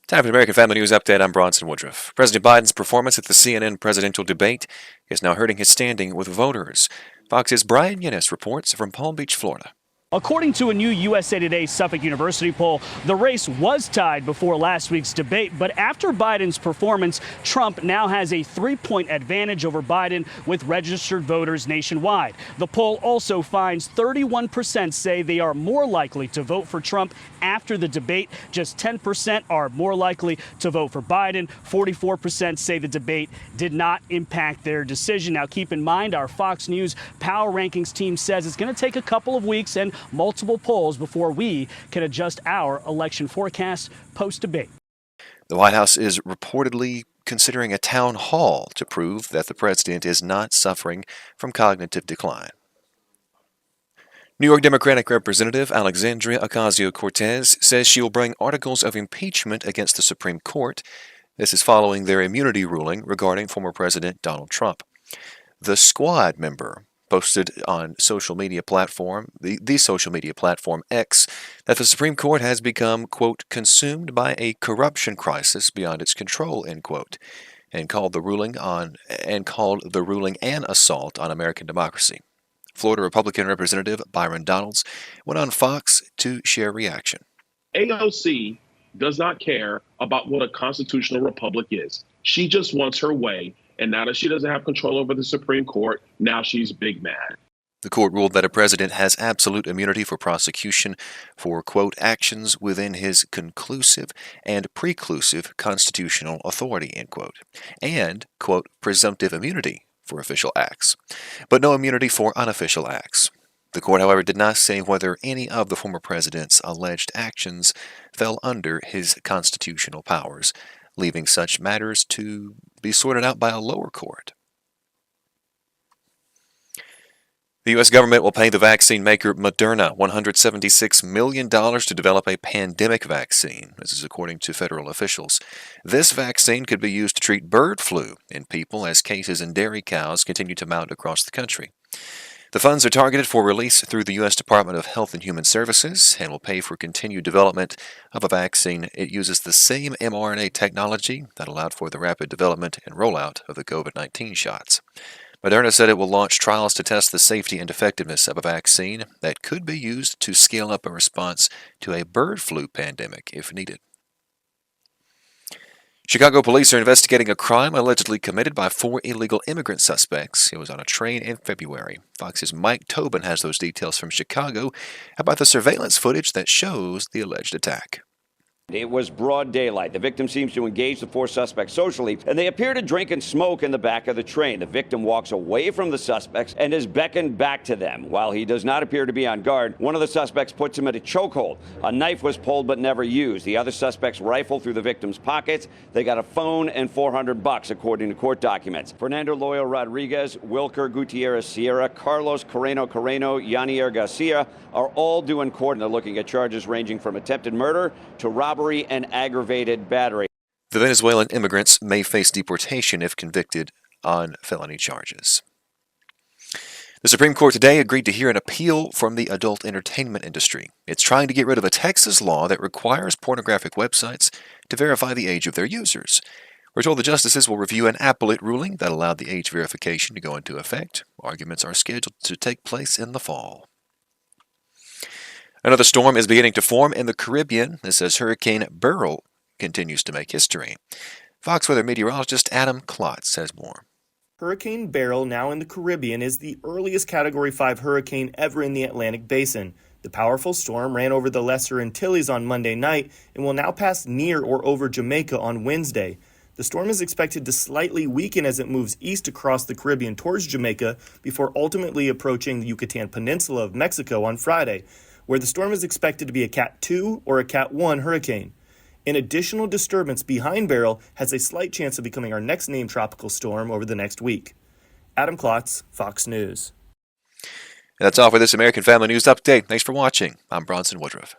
Time for the American Family News Update. I'm Bronson Woodruff. President Biden's performance at the CNN presidential debate is now hurting his standing with voters. Fox's Brian Yannis reports from Palm Beach, Florida. According to a new USA Today Suffolk University poll, the race was tied before last week's debate, but after Biden's performance, Trump now has a 3-point advantage over Biden with registered voters nationwide. The poll also finds 31% say they are more likely to vote for Trump after the debate. Just 10% are more likely to vote for Biden. 44% say the debate did not impact their decision. Now, keep in mind, our Fox News Power Rankings team says it's going to take a couple of weeks and multiple polls before we can adjust our election forecast post-debate. The White House is reportedly considering a town hall to prove that the president is not suffering from cognitive decline. New York Democratic Representative Alexandria Ocasio-Cortez says she will bring articles of impeachment against the Supreme Court. This is following their immunity ruling regarding former President Donald Trump. The Squad member posted on social media platform, the social media platform X, that the Supreme Court has become, quote, consumed by a corruption crisis beyond its control, end quote, and called the ruling an assault on American democracy. Florida Republican Representative Byron Donalds went on Fox to share reaction. AOC does not care about what a constitutional republic is. She just wants her way. And now that she doesn't have control over the Supreme Court, now she's big mad. The court ruled that a president has absolute immunity for prosecution for, quote, actions within his conclusive and preclusive constitutional authority, end quote, and, quote, presumptive immunity for official acts, but no immunity for unofficial acts. The court, however, did not say whether any of the former president's alleged actions fell under his constitutional powers, leaving such matters to be sorted out by a lower court. The U.S. government will pay the vaccine maker Moderna $176 million to develop a pandemic vaccine. This is according to federal officials. This vaccine could be used to treat bird flu in people as cases in dairy cows continue to mount across the country. The funds are targeted for release through the U.S. Department of Health and Human Services and will pay for continued development of a vaccine. It uses the same mRNA technology that allowed for the rapid development and rollout of the COVID-19 shots. Moderna said it will launch trials to test the safety and effectiveness of a vaccine that could be used to scale up a response to a bird flu pandemic if needed. Chicago police are investigating a crime allegedly committed by 4 illegal immigrant suspects. It was on a train in February. Fox's Mike Tobin has those details from Chicago about the surveillance footage that shows the alleged attack. It was broad daylight. The victim seems to engage the 4 suspects socially, and they appear to drink and smoke in the back of the train. The victim walks away from the suspects and is beckoned back to them. While he does not appear to be on guard, one of the suspects puts him at a chokehold. A knife was pulled but never used. The other suspects rifle through the victim's pockets. They got a phone and $400, according to court documents. Fernando Loyo Rodriguez, Wilker Gutierrez Sierra, Carlos Carreno, Yanier Garcia are all due in court, and they're looking at charges ranging from attempted murder to robbery and aggravated battery. The Venezuelan immigrants may face deportation if convicted on felony charges. The Supreme Court today agreed to hear an appeal from the adult entertainment industry. It's trying to get rid of a Texas law that requires pornographic websites to verify the age of their users. We're told the justices will review an appellate ruling that allowed the age verification to go into effect. Arguments are scheduled to take place in the fall. Another storm is beginning to form in the Caribbean. This as Hurricane Beryl continues to make history. Fox weather meteorologist Adam Klotz has more. Hurricane Beryl, now in the Caribbean, is the earliest Category 5 hurricane ever in the Atlantic Basin. The powerful storm ran over the Lesser Antilles on Monday night and will now pass near or over Jamaica on Wednesday. The storm is expected to slightly weaken as it moves east across the Caribbean towards Jamaica before ultimately approaching the Yucatan Peninsula of Mexico on Friday, where the storm is expected to be a Cat 2 or a Cat 1 hurricane. An additional disturbance behind Beryl has a slight chance of becoming our next named tropical storm over the next week. Adam Klotz, Fox News. And that's all for this American Family News Update. Thanks for watching. I'm Bronson Woodruff.